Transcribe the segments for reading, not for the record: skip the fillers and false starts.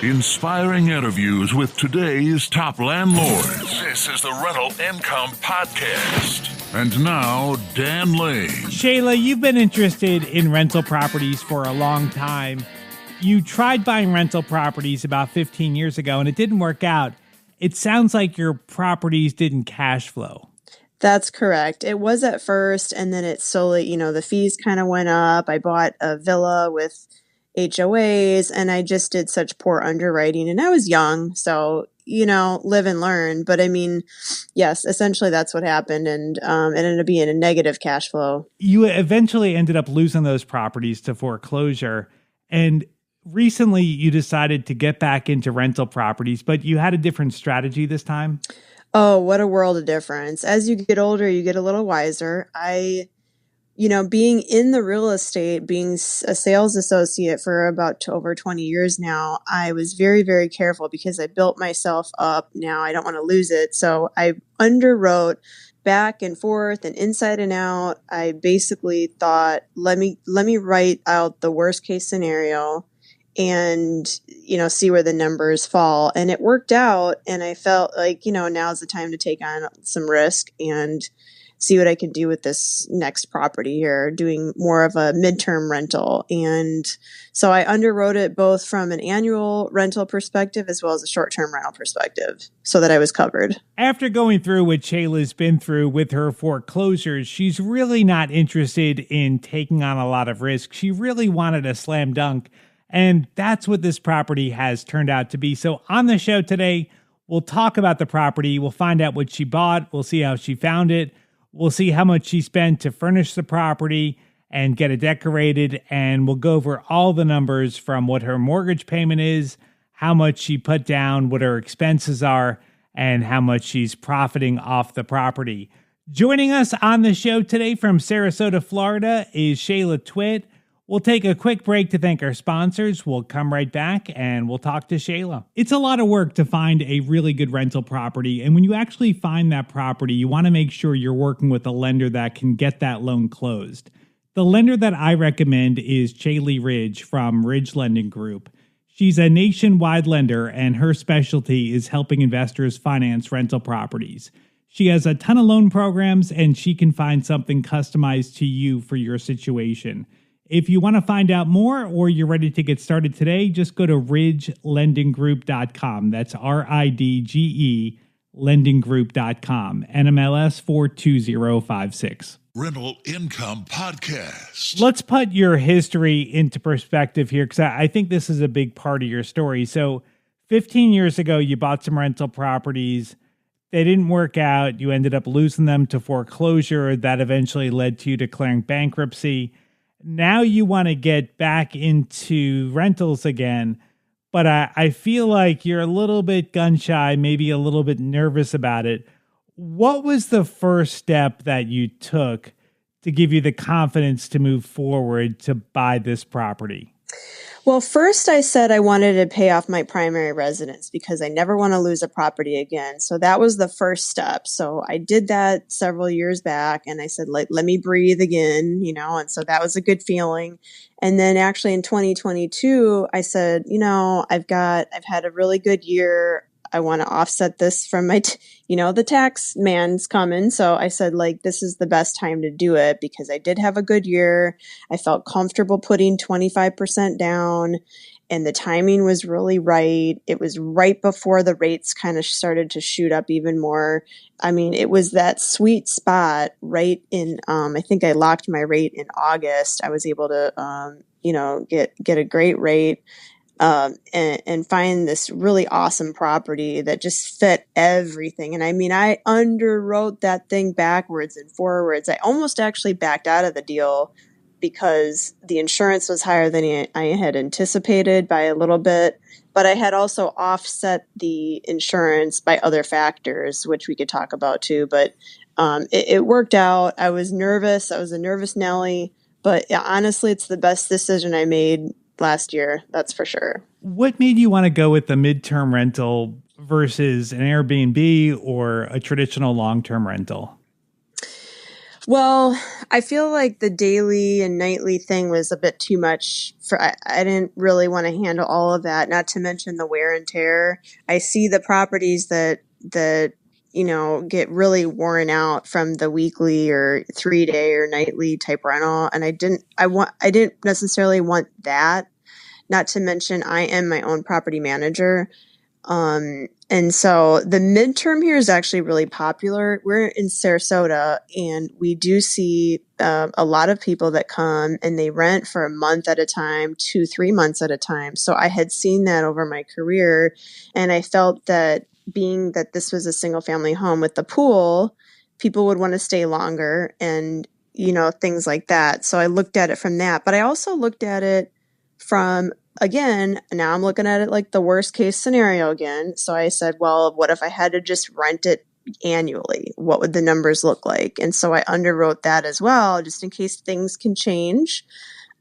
Inspiring interviews with today's top landlords. This is the Rental Income Podcast. And now, Dan Lane. Shayla, you've been interested in rental properties for a long time. You tried buying rental properties about 15 years ago, and it didn't work out. It sounds like your properties didn't cash flow. That's correct. It was at first, and then it slowly, the fees kind of went up. I bought a villa with HOAs, and I just did such poor underwriting, and I was young, so, live and learn. But I mean, yes, essentially that's what happened, and it ended up being a negative cash flow. You eventually ended up losing those properties to foreclosure, and recently you decided to get back into rental properties, but you had a different strategy this time. Oh, what a world of difference. As you get older, you get a little wiser. Being in the real estate, being a sales associate for about over 20 years now, I was very, very careful because I built myself up. Now I don't want to lose it. So I underwrote back and forth and inside and out. I basically thought, let me write out the worst case scenario and, see where the numbers fall. And it worked out. And I felt like, now's the time to take on some risk and see what I can do with this next property here, doing more of a midterm rental. And so I underwrote it both from an annual rental perspective as well as a short-term rental perspective so that I was covered. After going through what Shayla's been through with her foreclosures, she's really not interested in taking on a lot of risk. She really wanted a slam dunk. And that's what this property has turned out to be. So on the show today, we'll talk about the property. We'll find out what she bought. We'll see how she found it. We'll see how much she spent to furnish the property and get it decorated. And we'll go over all the numbers from what her mortgage payment is, how much she put down, what her expenses are, and how much she's profiting off the property. Joining us on the show today from Sarasota, Florida is Shayla Twit. We'll take a quick break to thank our sponsors. We'll come right back and we'll talk to Shayla. It's a lot of work to find a really good rental property. And when you actually find that property, you want to make sure you're working with a lender that can get that loan closed. The lender that I recommend is Shayla Ridge from Ridge Lending Group. She's a nationwide lender and her specialty is helping investors finance rental properties. She has a ton of loan programs and she can find something customized to you for your situation. If you want to find out more or you're ready to get started today, just go to ridgelendinggroup.com. That's RIDGE lendinggroup.com. NMLS 42056. Rental Income Podcast. Let's put your history into perspective here because I think this is a big part of your story. So 15 years ago, you bought some rental properties. They didn't work out. You ended up losing them to foreclosure. That eventually led to you declaring bankruptcy. Now you want to get back into rentals again, but I feel like you're a little bit gun shy, maybe a little bit nervous about it. What was the first step that you took to give you the confidence to move forward to buy this property? Well, first I said I wanted to pay off my primary residence because I never want to lose a property again. So that was the first step. So I did that several years back and I said, let me breathe again, and so that was a good feeling. And then actually in 2022, I said, I've had a really good year. I want to offset this from my, the tax man's coming. So I said, this is the best time to do it because I did have a good year. I felt comfortable putting 25% down and the timing was really right. It was right before the rates kind of started to shoot up even more. I mean, it was that sweet spot right in, I think I locked my rate in August. I was able to, get a great rate. And find this really awesome property that just fit everything. And I mean, I underwrote that thing backwards and forwards. I almost actually backed out of the deal because the insurance was higher than I had anticipated by a little bit. But I had also offset the insurance by other factors, which we could talk about too. But it worked out. I was nervous. I was a nervous Nelly. But honestly, it's the best decision I made last year. That's for sure. What made you want to go with the midterm rental versus an Airbnb or a traditional long-term rental? Well, I feel like the daily and nightly thing was a bit too much for I didn't really want to handle all of that, not to mention the wear and tear. I see the properties that get really worn out from the weekly or 3-day or nightly type rental, and I didn't necessarily want that. Not to mention I am my own property manager. And so the midterm here is actually really popular. We're in Sarasota, and we do see a lot of people that come and they rent for a month at a time, 2-3 months at a time. So I had seen that over my career, and I felt that being that this was a single family home with the pool, people would want to stay longer and, things like that. So I looked at it from that, but I also looked at it from, again, now I'm looking at it like the worst case scenario again. So I said, well, what if I had to just rent it annually? What would the numbers look like? And so I underwrote that as well, just in case things can change.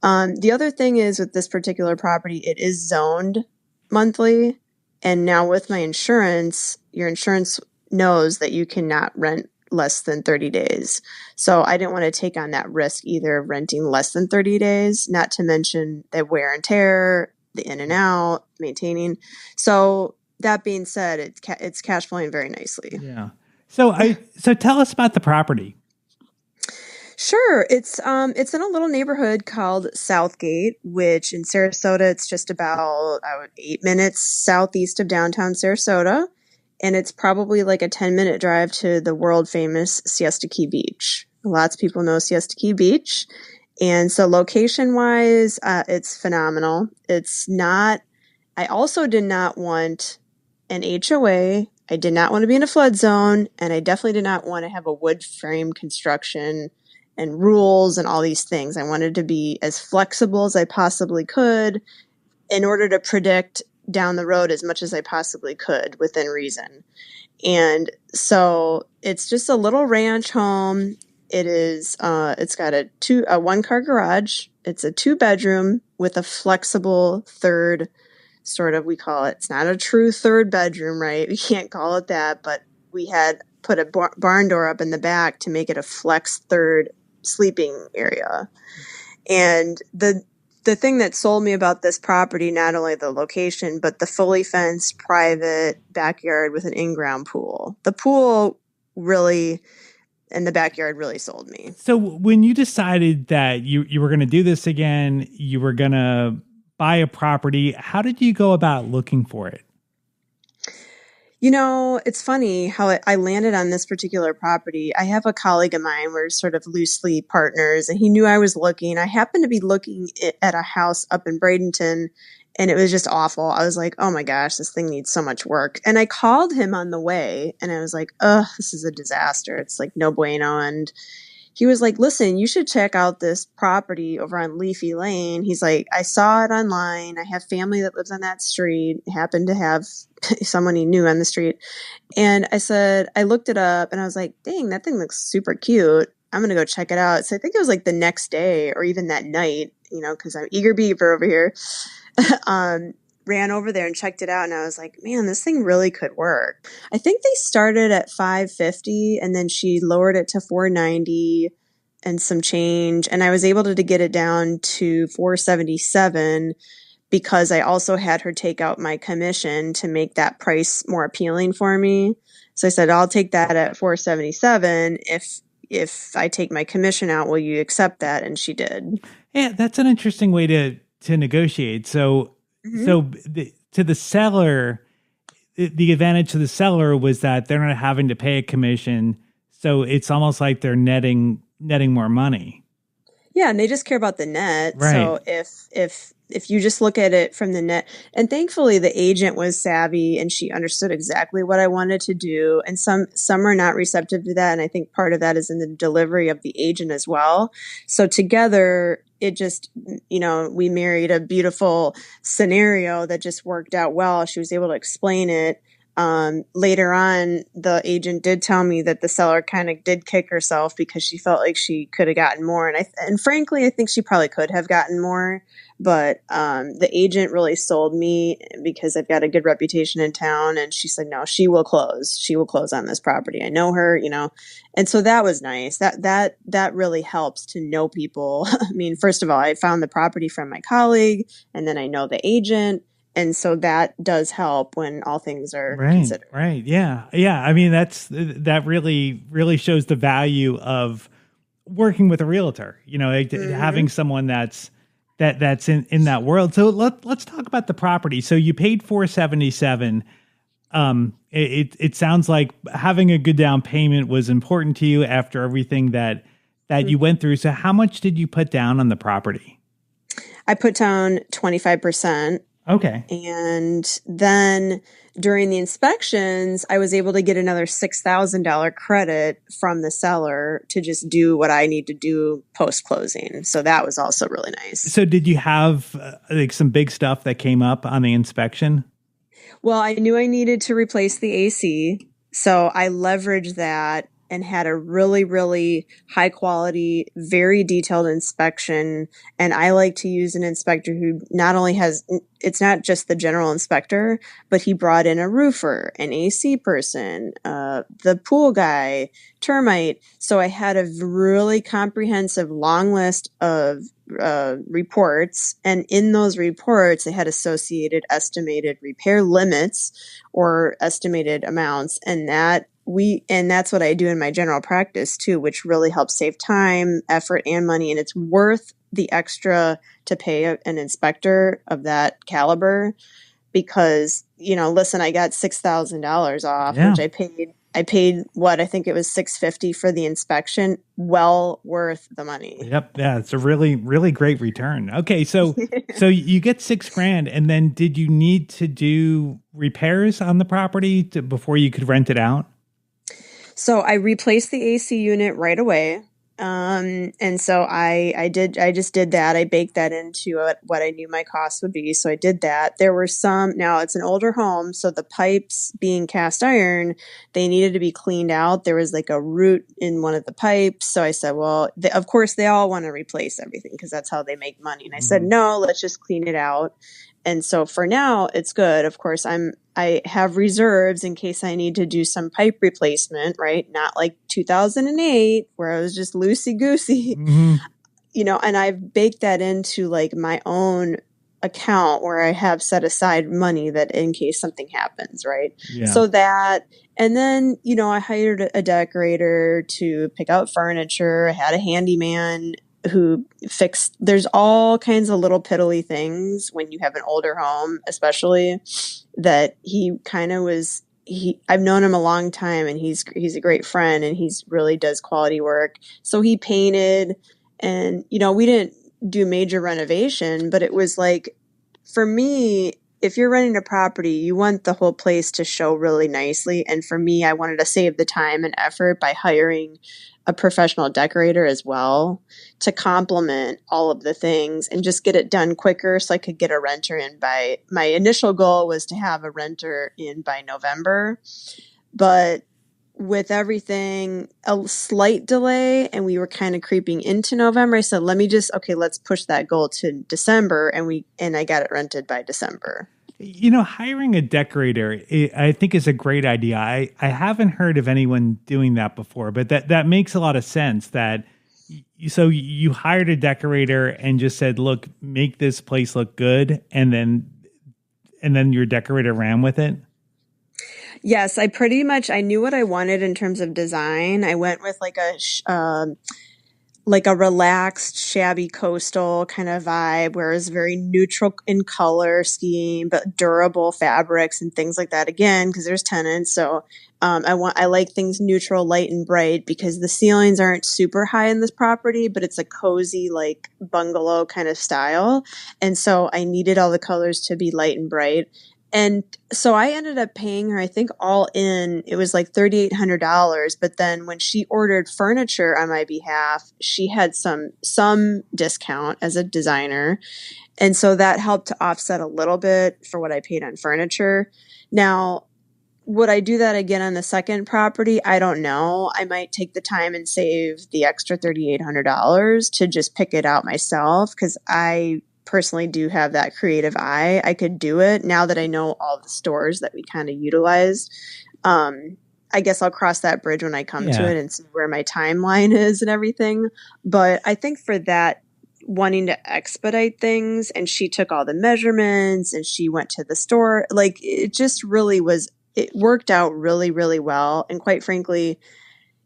The other thing is with this particular property, it is zoned monthly. And now with my insurance, your insurance knows that you cannot rent less than 30 days. So I didn't want to take on that risk either of renting less than 30 days, not to mention the wear and tear, the in and out, maintaining. So that being said, it's cash flowing very nicely. Yeah. So tell us about the property. Sure. It's in a little neighborhood called Southgate, which in Sarasota, it's just about 8 minutes southeast of downtown Sarasota. And it's probably like a 10-minute drive to the world famous Siesta Key Beach. Lots of people know Siesta Key Beach. And so location wise, it's phenomenal. It's not, I also did not want an HOA. I did not want to be in a flood zone. And I definitely did not want to have a wood frame construction and rules and all these things. I wanted to be as flexible as I possibly could in order to predict down the road as much as I possibly could within reason. And so it's just a little ranch home. It is, it's got a 1-car garage. It's a 2-bedroom with a flexible third sort of, we call it, it's not a true third bedroom, right? We can't call it that, but we had put a barn door up in the back to make it a flex third sleeping area. And the thing that sold me about this property, not only the location, but the fully fenced private backyard with an in-ground pool. The pool really, and the backyard really sold me. So when you decided that you were going to do this again, you were going to buy a property, how did you go about looking for it? It's funny how I landed on this particular property. I have a colleague of mine, we're sort of loosely partners, and he knew I was looking. I happened to be looking at a house up in Bradenton, and it was just awful. I was like, oh my gosh, this thing needs so much work. And I called him on the way, and I was like, this is a disaster. It's like no bueno. And he was like, listen, you should check out this property over on Leafy Lane. He's like, I saw it online. I have family that lives on that street, happened to have someone he knew on the street. And I said, I looked it up and I was like, dang, that thing looks super cute. I'm going to go check it out. So I think it was like the next day or even that night, because I'm eager beaver over here. Ran over there and checked it out, and I was like, man, this thing really could work. I think they started at $550 and then she lowered it to $490 and some change, and I was able to get it down to $477 because I also had her take out my commission to make that price more appealing for me. So I said, I'll take that at $477 if I take my commission out, will you accept that? And she did. Yeah, that's an interesting way to negotiate. So to the seller, the advantage to the seller was that they're not having to pay a commission. So it's almost like they're netting more money. Yeah, and they just care about the net. Right. So if you just look at it from the net, and thankfully the agent was savvy and she understood exactly what I wanted to do. And some are not receptive to that. And I think part of that is in the delivery of the agent as well. So together, it just, we married a beautiful scenario that just worked out well. She was able to explain it. Later on, the agent did tell me that the seller kind of did kick herself because she felt like she could have gotten more. And frankly, I think she probably could have gotten more. But the agent really sold me because I've got a good reputation in town. And she said, no, she will close. She will close on this property. I know her, And so that was nice. That really helps to know people. I mean, first of all, I found the property from my colleague, and then I know the agent. And so that does help when all things are considered. Right. Yeah. Yeah. I mean, that really shows the value of working with a realtor, having someone that's in that world. So let's talk about the property. So you paid $477. It sounds like having a good down payment was important to you after everything that you went through. So how much did you put down on the property? I put down 25%. Okay. And then during the inspections, I was able to get another $6,000 credit from the seller to just do what I need to do post-closing. So that was also really nice. So did you have some big stuff that came up on the inspection? Well, I knew I needed to replace the AC. So I leveraged that and had a really, really high quality, very detailed inspection. And I like to use an inspector who not only it's not just the general inspector, but he brought in a roofer, an AC person, the pool guy, termite. So I had a really comprehensive long list of reports. And in those reports, they had associated estimated repair limits or estimated amounts. And that's what I do in my general practice too, which really helps save time, effort, and money. And it's worth the extra to pay an inspector of that caliber because, listen, I got $6,000 off, which I paid what I think it was $650 for the inspection. Well worth the money. Yep. Yeah. It's a really, really great return. Okay. So you get $6,000, and then did you need to do repairs on the property before you could rent it out? So I replaced the AC unit right away. And so I just did that. I baked that into what I knew my costs would be. So I did that. There were now it's an older home. So the pipes being cast iron, they needed to be cleaned out. There was like a root in one of the pipes. So I said, well, of course they all want to replace everything because that's how they make money. And I said, no, let's just clean it out. And so for now it's good. Of course, I have reserves in case I need to do some pipe replacement, right? Not like 2008 where I was just loosey-goosey, and I've baked that into like my own account where I have set aside money that in case something happens, right? Yeah. So that, and then, I hired a decorator to pick out furniture. I had a handyman who there's all kinds of little piddly things when you have an older home, especially that he kind of I've known him a long time and he's a great friend and he's really does quality work. So he painted and, we didn't do major renovation, but it was like, for me, if you're renting a property, you want the whole place to show really nicely. And for me, I wanted to save the time and effort by hiring a professional decorator as well to complement all of the things and just get it done quicker so I could get a renter in my initial goal was to have a renter in by November. But with everything, a slight delay, and we were kind of creeping into November, I said, let's push that goal to December. And I got it rented by December. Hiring a decorator, I think, is a great idea. I haven't heard of anyone doing that before, but that makes a lot of sense. So you hired a decorator and just said, "Look, make this place look good," and then your decorator ran with it. Yes, I knew what I wanted in terms of design. I went with like a relaxed, shabby coastal kind of vibe where it's very neutral in color scheme, but durable fabrics and things like that. Again, because there's tenants. So I like things neutral, light and bright because the ceilings aren't super high in this property, but it's a cozy, like bungalow kind of style. And so I needed all the colors to be light and bright. And so I ended up paying her, I think all in, it was like $3,800. But then when she ordered furniture on my behalf, she had some discount as a designer. And so that helped to offset a little bit for what I paid on furniture. Now, would I do that again on the second property? I don't know. I might take the time and save the extra $3,800 to just pick it out myself, because I personally do have that creative eye. I could do it now that I know all the stores that we kind of utilized. I guess I'll cross that bridge when I come to it and see where my timeline is and everything. But I think for that, wanting to expedite things, and she took all the measurements and she went to the store, like it just really was, it worked out really, really well. And quite frankly,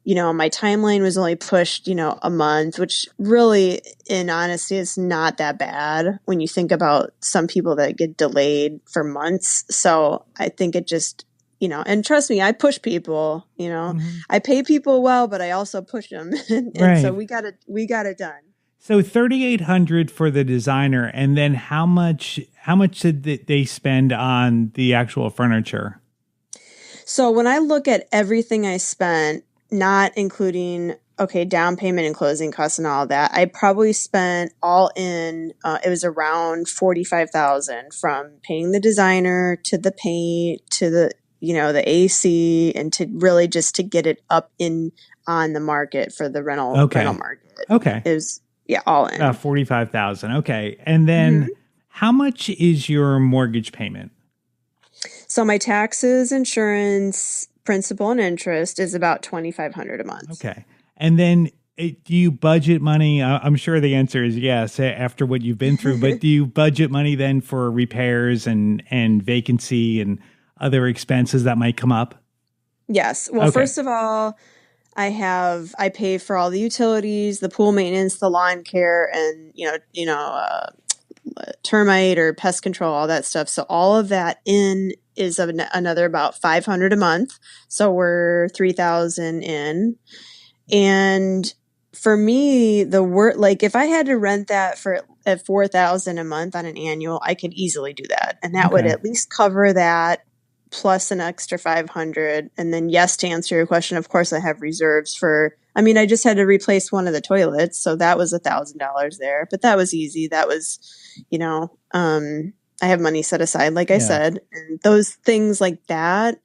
my timeline was only pushed, a month, which really, in honesty, is not that bad when you think about some people that get delayed for months. So I think it just, and trust me, I push people, I pay people well, but I also push them. and so we got it done. So $3,800 for the designer. And then how much did they spend on the actual furniture? So when I look at everything I spent, not including, down payment and closing costs and all that, I probably spent all in, it was around $45,000, from paying the designer to the paint to the, the AC, and to really just to get it up on the market for the rental market. Okay. It was, all in. About $45,000. Okay. And then how much is your mortgage payment? So my taxes, insurance, principal, and interest is about $2,500 a month. Okay. And then do you budget money? I'm sure the answer is yes after what you've been through, but do you budget money then for repairs and vacancy and other expenses that might come up? Yes. Well, first of all, I pay for all the utilities, the pool maintenance, the lawn care, and, termite or pest control, all that stuff. So all of that is another about $500 a month. So we're $3,000 in. And for me, if I had to rent that at $4,000 a month on an annual, I could easily do that. And that would at least cover that, plus an extra $500. And then, yes, to answer your question, of course I have reserves I just had to replace one of the toilets. So that was $1,000 there, but that was easy. That was, I have money set aside, like I said, and those things like that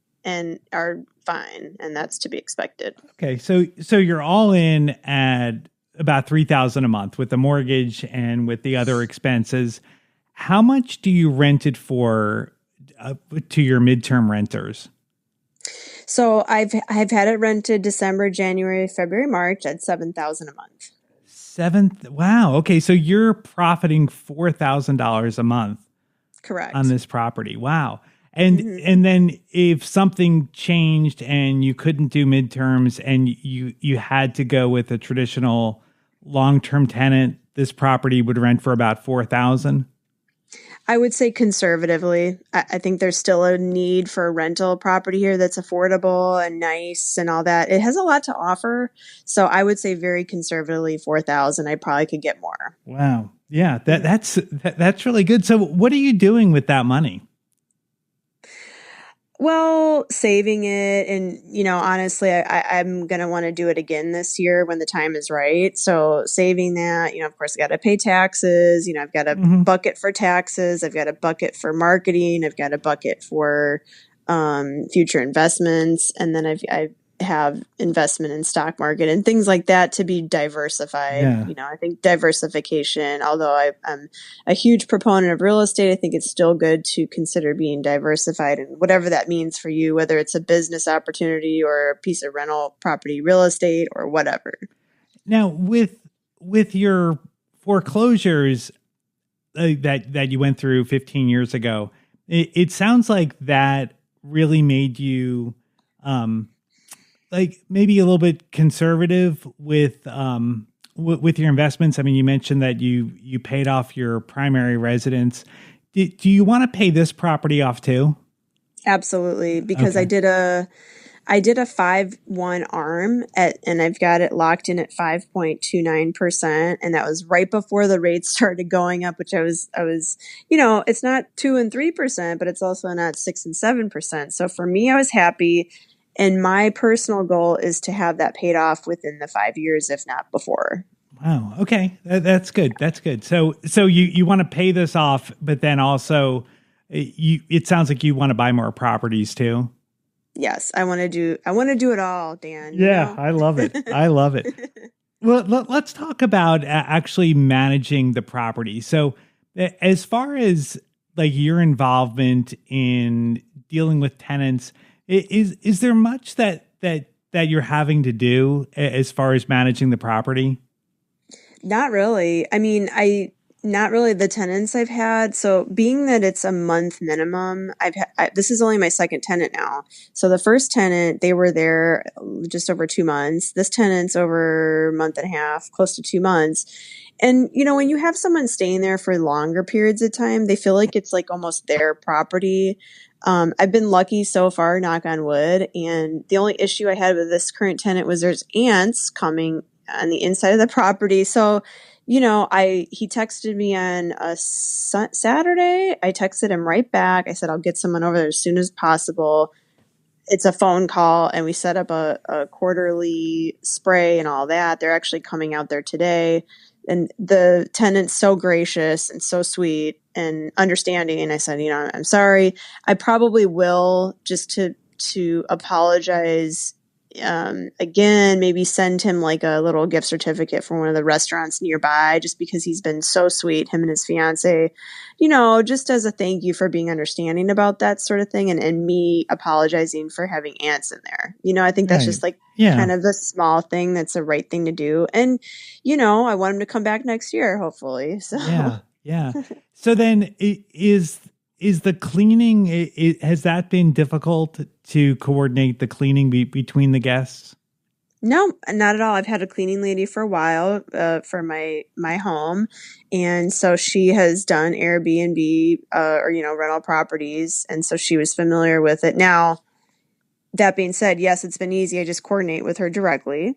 are fine. And that's to be expected. Okay. So you're all in at about $3,000 a month with the mortgage and with the other expenses. How much do you rent it for to your midterm renters? So I've had it rented December, January, February, March at $7,000 a month. Wow. Okay. So you're profiting $4,000 a month. Correct. On this property. Wow. And then if something changed and you couldn't do midterms and you had to go with a traditional long-term tenant, this property would rent for about $4,000? I would say conservatively. I think there's still a need for a rental property here that's affordable and nice and all that. It has a lot to offer. So I would say very conservatively $4,000. I probably could get more. Wow. Yeah, that's really good. So what are you doing with that money? Well, saving it. And, honestly, I'm going to want to do it again this year when the time is right. So saving that, of course, I got to pay taxes. I've got a bucket for taxes. I've got a bucket for marketing. I've got a bucket for future investments. And then I have investment in stock market and things like that to be diversified. I think diversification, although I'm a huge proponent of real estate, I think it's still good to consider being diversified, and whatever that means for you, whether it's a business opportunity or a piece of rental property, real estate, or whatever. Now, with your foreclosures that you went through 15 years ago, it sounds like that really made you like maybe a little bit conservative with your investments. I mean, you mentioned that you paid off your primary residence. Do you want to pay this property off too? Absolutely, because I did a 5/1 ARM and I've got it locked in at 5.29%, and that was right before the rates started going up, which I was it's not 2 and 3%, but it's also not 6 and 7%. So for me, I was happy. And my personal goal is to have that paid off within the 5 years, if not before. Wow. Okay. That's good. That's good. So you want to pay this off, but then also it sounds like you want to buy more properties too. Yes, I want to do it all, Dan. Yeah, I love it. I love it. Well, let's talk about actually managing the property. So, as far as like your involvement in dealing with tenants, is there much that you're having to do as far as managing the property? Not really. I mean, not really the tenants I've had. So being that it's a month minimum, this is only my second tenant now. So the first tenant, they were there just over 2 months. This tenant's over a month and a half, close to 2 months. And, when you have someone staying there for longer periods of time, they feel like it's like almost their property. I've been lucky so far, knock on wood. And the only issue I had with this current tenant was there's ants coming on the inside of the property. So, he texted me on a Saturday. I texted him right back. I said, I'll get someone over there as soon as possible. It's a phone call, and we set up a quarterly spray and all that. They're actually coming out there today. And the tenant's so gracious and so sweet and understanding. And I said, I'm sorry. I probably will, just to apologize. Again, maybe send him like a little gift certificate from one of the restaurants nearby, just because he's been so sweet, him and his fiance, just as a thank you for being understanding about that sort of thing. And me apologizing for having ants in there. I think that's just like kind of the small thing that's the right thing to do. And, I want him to come back next year, hopefully. So yeah. So then is the cleaning, has that been difficult to coordinate the cleaning between the guests? No, not at all. I've had a cleaning lady for a while for my home. And so she has done Airbnb or, rental properties. And so she was familiar with it. Now, that being said, yes, it's been easy. I just coordinate with her directly.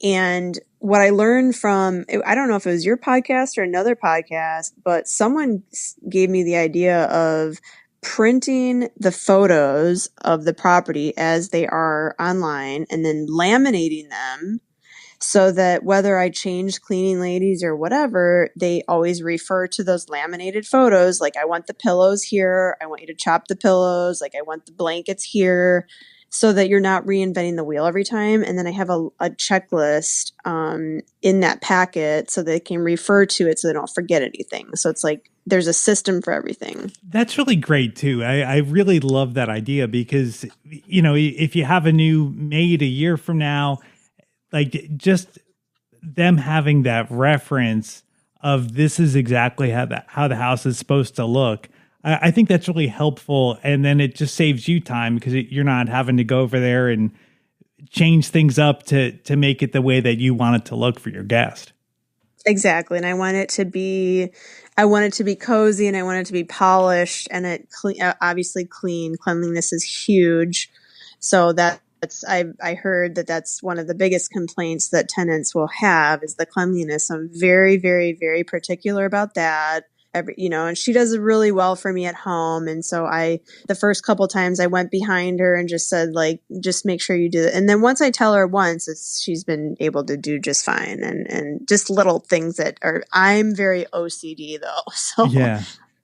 And what I learned from, I don't know if it was your podcast or another podcast, but someone gave me the idea of printing the photos of the property as they are online and then laminating them so that whether I change cleaning ladies or whatever, they always refer to those laminated photos. Like, I want the pillows here. I want you to chop the pillows. Like, I want the blankets here, so that you're not reinventing the wheel every time. And then I have a checklist in that packet so they can refer to it so they don't forget anything. So it's like there's a system for everything. That's really great too. I really love that idea because, if you have a new maid a year from now, like just them having that reference of this is exactly how the house is supposed to look. I think that's really helpful. And then it just saves you time because you're not having to go over there and change things up to make it the way that you want it to look for your guest. Exactly. And I want it to be cozy, and I want it to be polished, and obviously clean. Cleanliness is huge. So I heard that's one of the biggest complaints that tenants will have is the cleanliness. I'm very, very, very particular about that. And she does it really well for me at home. And so the first couple times I went behind her and just said, like, just make sure you do it. And then once I tell her once, she's been able to do just fine. And just little things I'm very OCD though. So yeah,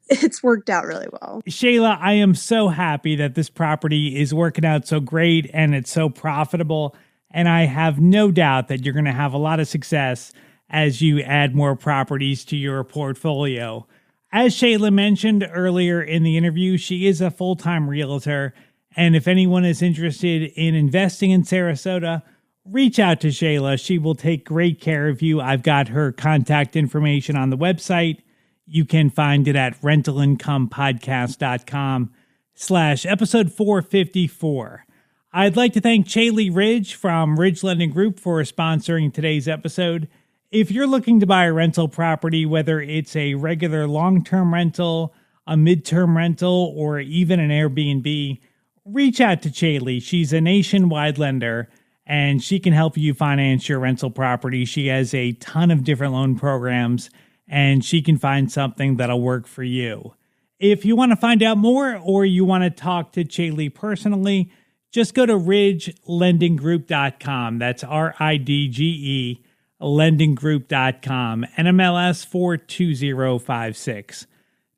it's worked out really well. Shayla, I am so happy that this property is working out so great and it's so profitable. And I have no doubt that you're going to have a lot of success as you add more properties to your portfolio. As Shayla mentioned earlier in the interview, she is a full-time realtor. And if anyone is interested in investing in Sarasota, reach out to Shayla. She will take great care of you. I've got her contact information on the website. You can find it at rentalincomepodcast.com/episode 454. I'd like to thank Chaley Ridge from Ridge Lending Group for sponsoring today's episode. If you're looking to buy a rental property, whether it's a regular long-term rental, a midterm rental, or even an Airbnb, reach out to Chaley. She's a nationwide lender, and she can help you finance your rental property. She has a ton of different loan programs, and she can find something that'll work for you. If you want to find out more or you want to talk to Chaley personally, just go to ridgelendinggroup.com. That's RIDGE. lendinggroup.com, NMLS 42056.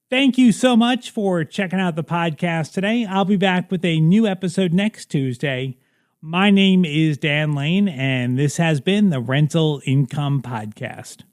Thank you so much for checking out the podcast today. I'll be back with a new episode next Tuesday. My name is Dan Lane, and this has been the Rental Income Podcast.